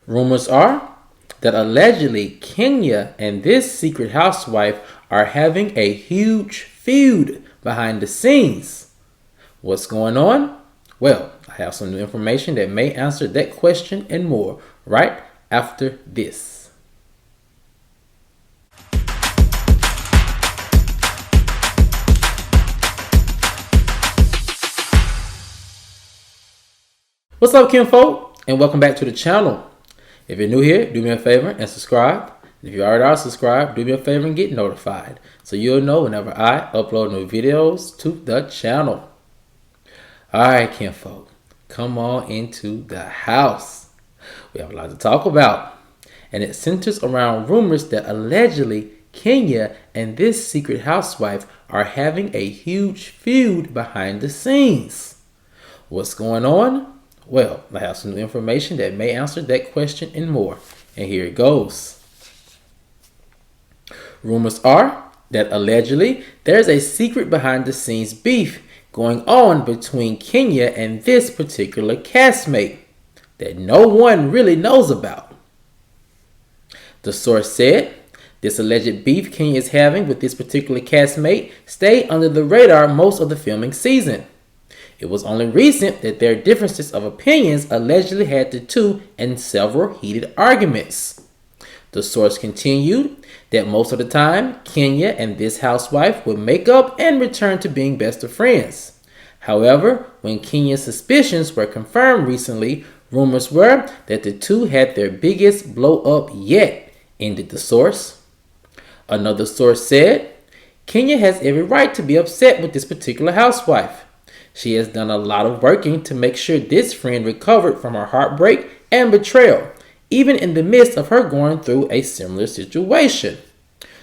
Rumors are that allegedly Kenya and this secret housewife are having a huge feud behind the scenes. What's going on? Well, I have some new information that may answer that question and more right after this. What's up, kinfolk, and welcome back to the channel. If you're new here, do me a favor and subscribe. If you already are subscribed, do me a favor and get notified so you'll know whenever I upload new videos to the channel. Alright, kinfolk, come on into the house. We have a lot to talk about, and it centers around rumors that allegedly Kenya and this secret housewife are having a huge feud behind the scenes. What's going on? Well, I have some new information that may answer that question and more. And here it goes. Rumors are that allegedly there's a secret behind the scenes beef going on between Kenya and this particular castmate that no one really knows about. The source said this alleged beef Kenya is having with this particular castmate stayed under the radar most of the filming season. It was only recent that their differences of opinions allegedly had the two in several heated arguments. The source continued that most of the time, Kenya and this housewife would make up and return to being best of friends. However, when Kenya's suspicions were confirmed recently, rumors were that the two had their biggest blow up yet, ended the source. Another source said, Kenya has every right to be upset with this particular housewife. She has done a lot of working to make sure this friend recovered from her heartbreak and betrayal, even in the midst of her going through a similar situation.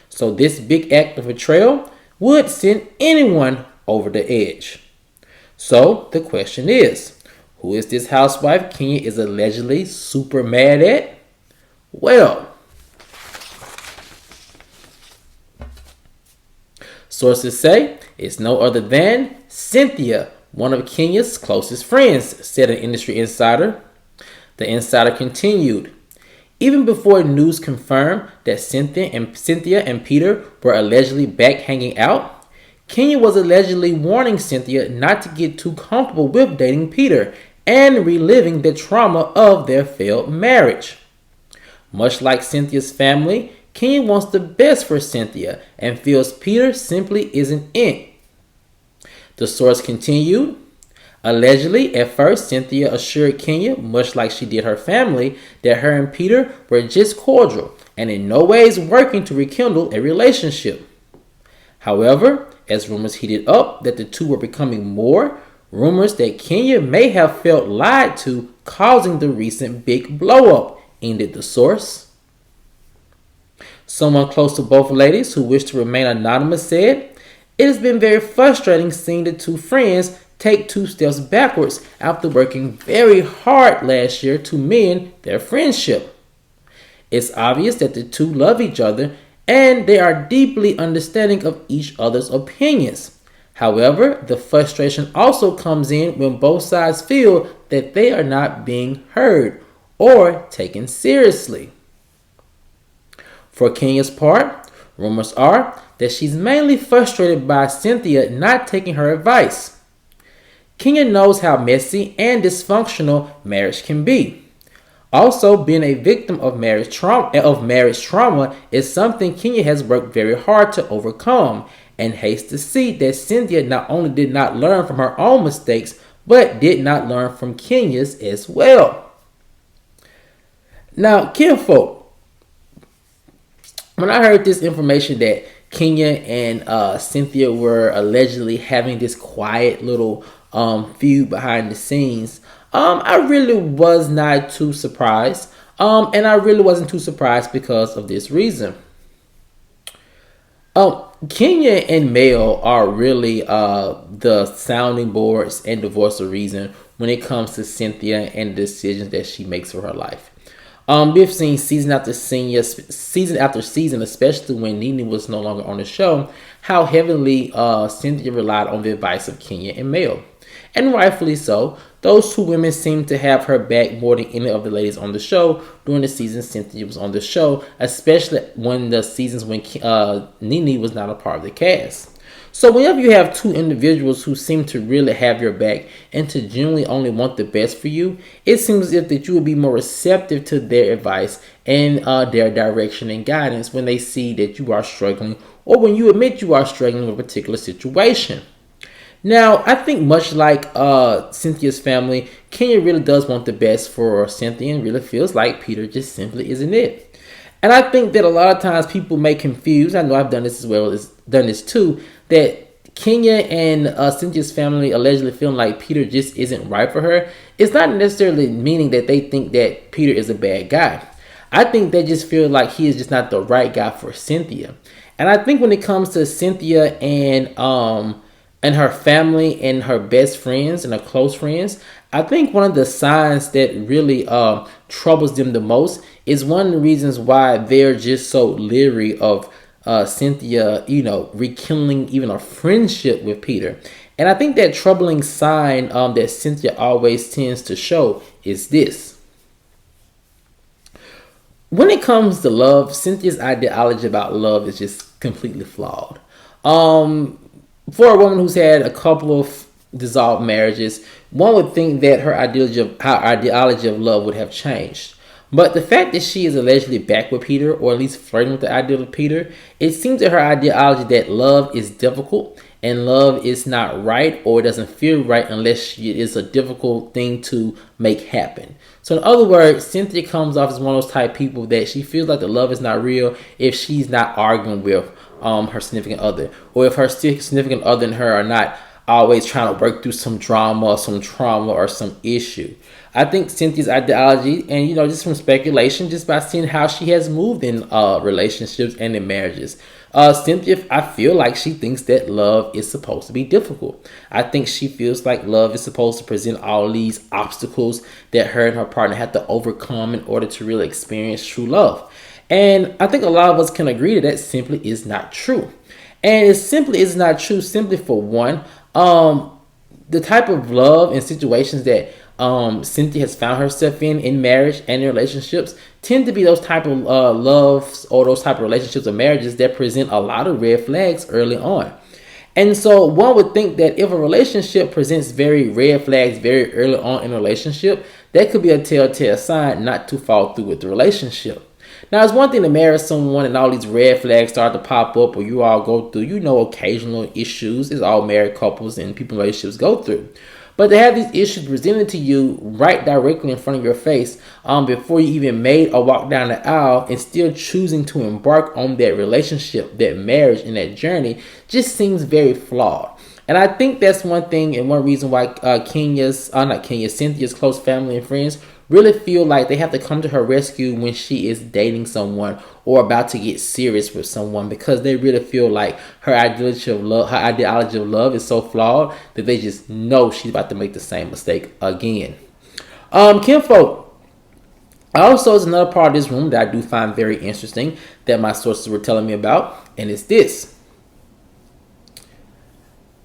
So this big act of betrayal would send anyone over the edge. So the question is, who is this housewife Kenya is allegedly super mad at? Well, sources say it's no other than Cynthia, one of Kenya's closest friends, said an industry insider. The insider continued, even before news confirmed that Cynthia and Peter were allegedly back hanging out, Kenya was allegedly warning Cynthia not to get too comfortable with dating Peter and reliving the trauma of their failed marriage. Much like Cynthia's family, Kenya wants the best for Cynthia and feels Peter simply isn't it. The source continued, allegedly, at first, Cynthia assured Kenya, much like she did her family, that her and Peter were just cordial and in no ways working to rekindle a relationship. However, as rumors heated up that the two were becoming more, rumors that Kenya may have felt lied to, causing the recent big blow-up, ended the source. Someone close to both ladies who wished to remain anonymous said, it has been very frustrating seeing the two friends take two steps backwards after working very hard last year to mend their friendship. It's obvious that the two love each other and they are deeply understanding of each other's opinions. However, the frustration also comes in when both sides feel that they are not being heard or taken seriously. For Kenya's part, rumors are that she's mainly frustrated by Cynthia not taking her advice. Kenya knows how messy and dysfunctional marriage can be. Also, being a victim of marriage trauma is something Kenya has worked very hard to overcome, and hates to see that Cynthia not only did not learn from her own mistakes, but did not learn from Kenya's as well. Now, kinfolk, when I heard this information that Kenya and Cynthia were allegedly having this quiet little feud behind the scenes, I really was not too surprised. And I really wasn't too surprised because of this reason. Kenya and Mel are really the sounding boards and the voice of reason when it comes to Cynthia and the decisions that she makes for her life. We've seen season after season, especially when Nene was no longer on the show, how heavily Cynthia relied on the advice of Kenya and Mel. And rightfully so. those two women seemed to have her back more than any of the ladies on the show during the season Cynthia was on the show, especially when the seasons when Nene was not a part of the cast. So whenever you have two individuals who seem to really have your back and to genuinely only want the best for you, it seems as if that you would be more receptive to their advice and their direction and guidance when they see that you are struggling or when you admit you are struggling with a particular situation. Now, I think much like Cynthia's family, Kenya really does want the best for Cynthia and really feels like Peter just simply isn't it. And I think that a lot of times people may confuse, I know I've done this as well as done this too, that Kenya and Cynthia's family allegedly feeling like Peter just isn't right for her. It's not necessarily meaning that they think that Peter is a bad guy. I think they just feel like he is just not the right guy for Cynthia. And I think when it comes to Cynthia and her family and her best friends and her close friends, I think one of the signs that really troubles them the most is one of the reasons why they're just so leery of Cynthia, rekindling even a friendship with Peter. And I think that troubling sign that Cynthia always tends to show is this. When it comes to love, Cynthia's ideology about love is just completely flawed. For a woman who's had a couple of dissolved marriages, one would think that her ideology of love would have changed. But the fact that she is allegedly back with Peter, or at least flirting with the idea of Peter, it seems that her ideology that love is difficult and love is not right or doesn't feel right unless it is a difficult thing to make happen. So in other words, Cynthia comes off as one of those type of people that she feels like the love is not real if she's not arguing with her significant other, or if her significant other and her are not always trying to work through some drama or some trauma or some issue. I think Cynthia's ideology, and just from speculation, just by seeing how she has moved in relationships and in marriages, Cynthia, I feel like she thinks that love is supposed to be difficult. I think she feels like love is supposed to present all these obstacles that her and her partner have to overcome in order to really experience true love. And I think a lot of us can agree that simply is not true. And it simply is not true simply for one, the type of love and situations that Cynthia has found herself in marriage and in relationships tend to be those type of loves or those type of relationships or marriages that present a lot of red flags early on. And so one would think that if a relationship presents very red flags very early on in a relationship, that could be a telltale sign not to follow through with the relationship. Now, it's one thing to marry someone and all these red flags start to pop up, or you all go through, occasional issues. It's all married couples and people in relationships go through. But to have these issues presented to you right directly in front of your face before you even made or walked down the aisle and still choosing to embark on that relationship, that marriage, and that journey just seems very flawed. And I think that's one thing and one reason why Cynthia's close family and friends really feel like they have to come to her rescue when she is dating someone or about to get serious with someone, because they really feel like her ideology of love is so flawed that they just know she's about to make the same mistake again. Kinfolk, also is another part of this room that I do find very interesting that my sources were telling me about, and it's this.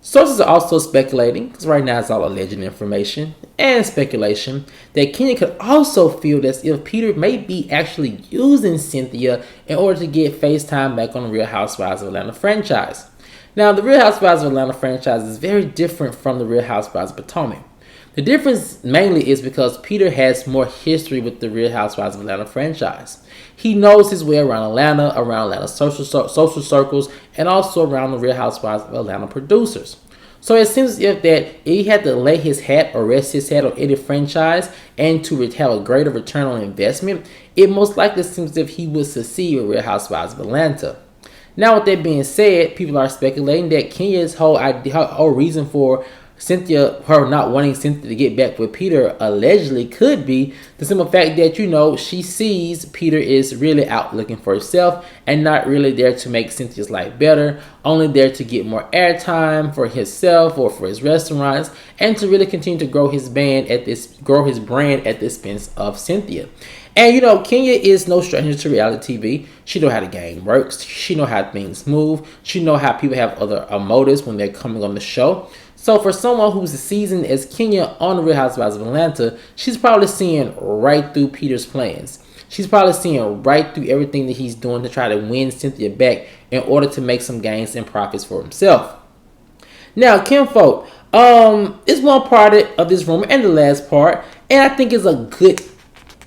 Sources are also speculating, because right now it's all alleged information and speculation, that Kenya could also feel as if Peter may be actually using Cynthia in order to get FaceTime back on the Real Housewives of Atlanta franchise. Now, the Real Housewives of Atlanta franchise is very different from the Real Housewives of Potomac. The difference mainly is because Peter has more history with the Real Housewives of Atlanta franchise. He knows his way around Atlanta social circles, and also around the Real Housewives of Atlanta producers. So it seems as if that he had to lay his hat or rest his hat on any franchise and to have a greater return on investment, it most likely seems as if he would succeed with Real Housewives of Atlanta. Now, with that being said, people are speculating that Kenya's whole reason for her not wanting Cynthia to get back with Peter allegedly could be the simple fact that, she sees Peter is really out looking for himself and not really there to make Cynthia's life better, only there to get more airtime for himself or for his restaurants, and to really continue to grow his brand at the expense of Cynthia. And Kenya is no stranger to reality TV. She know how the game works. She know how things move. She know how people have other motives when they're coming on the show. So for someone who's seasoned as Kenya on the Real Housewives of Atlanta, she's probably seeing right through Peter's plans. She's probably seeing right through everything that he's doing to try to win Cynthia back in order to make some gains and profits for himself. Now, Kinfolk, it's one part of this rumor and the last part, and I think it's a good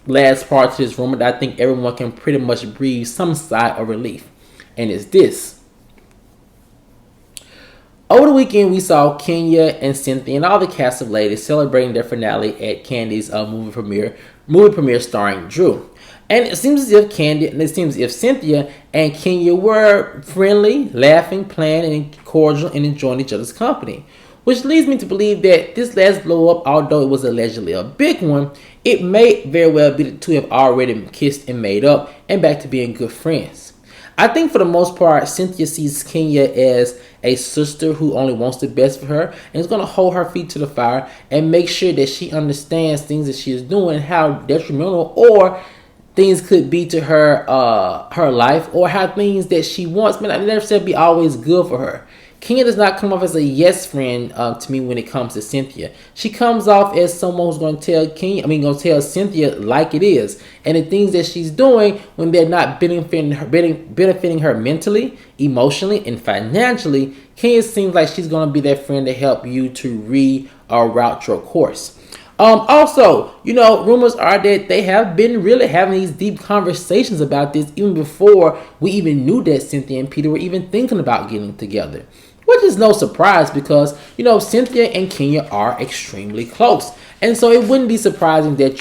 last part to this rumor that I think everyone can pretty much breathe some sigh of relief, and it's this. Over the weekend, we saw Kenya and Cynthia and all the cast of ladies celebrating their finale at Kandi's movie premiere starring Drew. And it seems as if Cynthia and Kenya were friendly, laughing, playing, and cordial, and enjoying each other's company. Which leads me to believe that this last blow up, although it was allegedly a big one, it may very well be the two have already kissed and made up and back to being good friends. I think for the most part, Cynthia sees Kenya as a sister who only wants the best for her and is going to hold her feet to the fire and make sure that she understands things that she is doing and how detrimental or things could be to her her life, or how things that she wants may not necessarily be always good for her. Kenya does not come off as a yes friend to me when it comes to Cynthia. She comes off as someone who's going to tell Cynthia like it is, and the things that she's doing when they're not benefiting her mentally, emotionally, and financially. Kenya seems like she's going to be that friend to help you to reroute your course. Also, rumors are that they have been really having these deep conversations about this even before we even knew that Cynthia and Peter were even thinking about getting together. Which is no surprise because, Cynthia and Kenya are extremely close. And so it wouldn't be surprising that,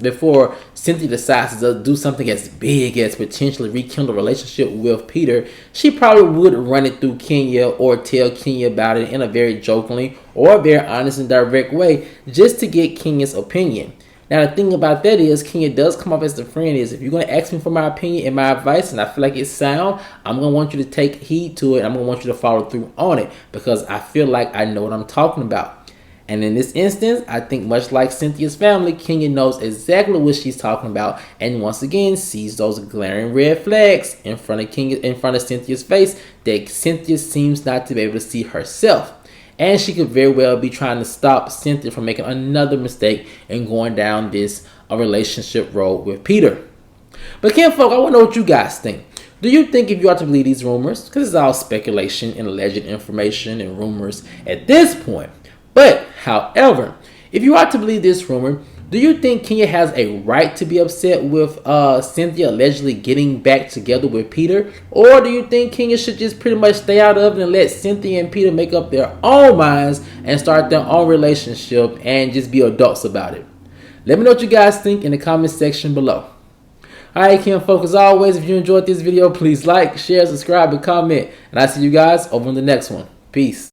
before Cynthia decides to do something as big as potentially rekindle a relationship with Peter, she probably would run it through Kenya or tell Kenya about it in a very jokingly or very honest and direct way just to get Kenya's opinion. Now, the thing about that is, Kenya does come off as the friend is, if you're going to ask me for my opinion and my advice, and I feel like it's sound, I'm going to want you to take heed to it. I'm going to want you to follow through on it because I feel like I know what I'm talking about. And in this instance, I think much like Cynthia's family, Kenya knows exactly what she's talking about and once again sees those glaring red flags in front of Cynthia's face that Cynthia seems not to be able to see herself. And she could very well be trying to stop Cynthia from making another mistake and going down this relationship road with Peter. But Kinfolk, I want to know what you guys think. Do you think if you are to believe these rumors, because it's all speculation and alleged information and rumors at this point, but however, if you are to believe this rumor, do you think Kenya has a right to be upset with Cynthia allegedly getting back together with Peter? Or do you think Kenya should just pretty much stay out of it and let Cynthia and Peter make up their own minds and start their own relationship and just be adults about it? Let me know what you guys think in the comment section below. Alright, Kinfolk, as always, if you enjoyed this video, please like, share, subscribe, and comment. And I'll see you guys over in the next one. Peace.